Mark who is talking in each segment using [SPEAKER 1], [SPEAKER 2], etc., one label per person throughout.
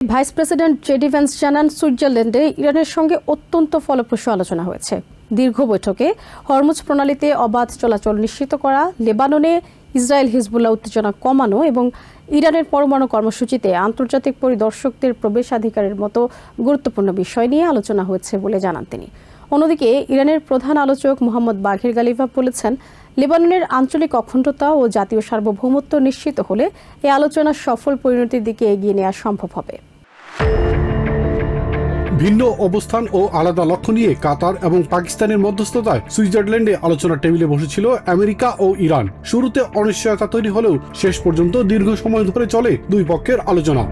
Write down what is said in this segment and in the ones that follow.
[SPEAKER 1] Vice president JD Vance জানান, সুইজারল্যান্ডে ইরানের সঙ্গে অত্যন্ত ফলপ্রসূ আলোচনা হয়েছে। দীর্ঘ বৈঠকে হরমুজ প্রণালীতে অবাধ চলাচল নিশ্চিত করা, লেবাননে ইসরায়েল হিজবুল্লাহ উত্তেজনা কমানো এবং ইরানের পরমাণু কর্মসূচিতে আন্তর্জাতিক পরিদর্শকদের প্রবেশাধিকারের মতো গুরুত্বপূর্ণ বিষয় নিয়ে আলোচনা হয়েছে বলে জানান তিনি। অন্যদিকে ইরানের প্রধান আলোচক মোহাম্মদ বাঘের গালিভাভ বলেছেন, লেবাননের আঞ্চলিক অখণ্ডতা ও জাতীয় সার্বভৌমত্ব নিশ্চিত হলে এই আলোচনা সফল পরিণতির দিকে এগিয়ে নেওয়া সম্ভব হবে।
[SPEAKER 2] ভিন্ন অবস্থান ও আলাদা লক্ষ্য নিয়ে কাতার এবং পাকিস্তানের মধ্যস্থতায় সুইজারল্যান্ডে আলোচনার টেবিলে বসেছিল আমেরিকা ও ইরান। শুরুতে অনিশ্চয়তা তৈরি হলেও শেষ পর্যন্ত দীর্ঘ সময় ধরে চলে দুই পক্ষের আলোচনা।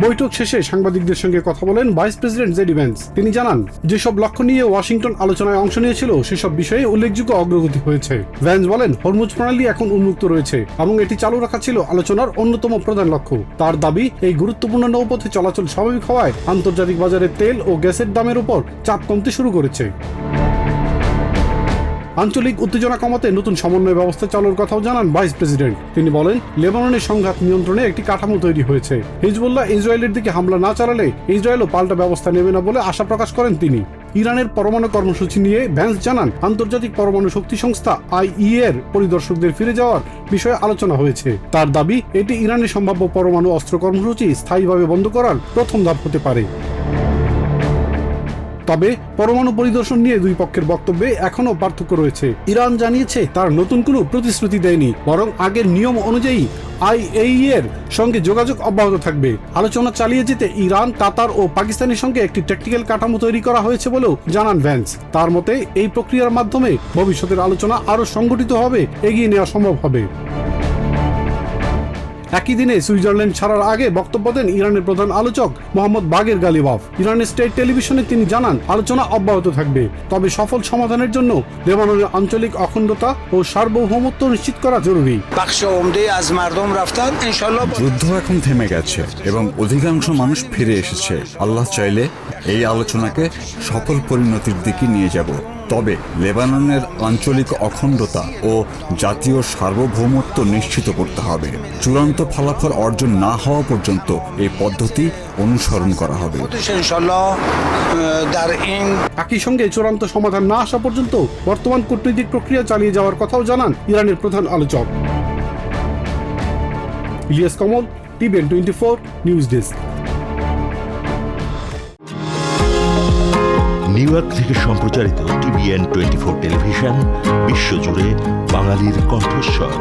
[SPEAKER 2] বৈঠক শেষে সাংবাদিকদের সঙ্গে কথা বলেন ভাইস প্রেসিডেন্ট জেডি ভ্যান্স। তিনি জানান, যেসব লক্ষ্য নিয়ে ওয়াশিংটন আলোচনায় অংশ নিয়েছিল সেসব বিষয়ে উল্লেখযোগ্য অগ্রগতি হয়েছে। ভ্যান্স বলেন, হরমুজ প্রণালী এখন উন্মুক্ত রয়েছে এবং এটি চালু রাখা ছিল আলোচনার অন্যতম প্রধান লক্ষ্য। তার দাবি, এই গুরুত্বপূর্ণ নৌপথে চলাচল স্বাভাবিক হওয়ায় আন্তর্জাতিক বাজারে তেল ও গ্যাসের দামের উপর চাপ কমতে শুরু করেছে। আঞ্চলিক উত্তেজনা কমাতে নতুন সমন্বয় ব্যবস্থা চালুর কথাও জানান ভাইস প্রেসিডেন্ট। তিনি বলেন, লেবাননের সংঘাত নিয়ন্ত্রণে একটি কাঠামো তৈরি হয়েছে। হিজবুল্লাহ ইসরায়েলের দিকে হামলা না চালালে ইসরায়েলও পাল্টা ব্যবস্থা নেবে না বলে আশা প্রকাশ করেন তিনি। ইরানের পরমাণু কর্মসূচি নিয়ে ভ্যান্স জানান, আন্তর্জাতিক পরমাণু শক্তি সংস্থা IAEA এর পরিদর্শকদের ফিরে যাওয়ার বিষয়ে আলোচনা হয়েছে। তার দাবি, এটি ইরানের সম্ভাব্য পরমাণু অস্ত্র কর্মসূচি স্থায়ীভাবে বন্ধ করার প্রথম ধাপ হতে পারে। তবে পরমাণু পরিদর্শন নিয়ে দুই পক্ষের বক্তব্যে এখনো পার্থক্য রয়েছে। ইরান জানিয়েছে তার নতুন কোনো প্রতিশ্রুতি দেয়নি, বরং আগের নিয়ম অনুযায়ী IAEA এর সঙ্গে যোগাযোগ অব্যাহত থাকবে। আলোচনা চালিয়ে যেতে ইরান, কাতার ও পাকিস্তানের সঙ্গে একটি টেকনিক্যাল কাঠামো তৈরি করা হয়েছে বলেও জানান ভ্যান্স। তার মতে, এই প্রক্রিয়ার মাধ্যমে ভবিষ্যতের আলোচনা আরও সংগঠিতভাবে এগিয়ে নেওয়া সম্ভব হবে। একই দিনে সুইজারল্যান্ড ছাড়ার আগে বক্তব্য দেন ইরানের প্রধান আলোচক মোহাম্মদ বাঘের গালিভাভ। ইরানের স্টেট টেলিভিশনে তিনি জানান, আলোচনা অব্যাহত থাকবে, তবে সফল সমাধানের জন্য লেবাননের আঞ্চলিক অখণ্ডতা ও সার্বভৌমত্ব নিশ্চিত করা জরুরি।
[SPEAKER 3] যুদ্ধ এখন থেমে গেছে এবং অধিকাংশ মানুষ ফিরে এসেছে। আল্লাহ চাইলে এই আলোচনাকে সফল পরিণতির দিকে নিয়ে যাব। তবে লেবাননের আঞ্চলিক অখণ্ডতা ও জাতীয় সার্বভৌমত্ব নিশ্চিত করতে হবে। চূড়ান্ত ফলাফল অর্জন না হওয়া পর্যন্ত এই পদ্ধতি অনুসরণ করা হবে।
[SPEAKER 2] একই সঙ্গে চূড়ান্ত সমাধান না আসা পর্যন্ত বর্তমান কূটনৈতিক প্রক্রিয়া চালিয়ে যাওয়ার কথাও জানান ইরানের প্রধান আলোচক। ইলিয়াস কমল, TVN 24 news desk.
[SPEAKER 4] New York থেকে সম্প্রচারিত TVN 24 টেলিভিশন বিশ্বজুড়ে বাঙালির কণ্ঠস্বর।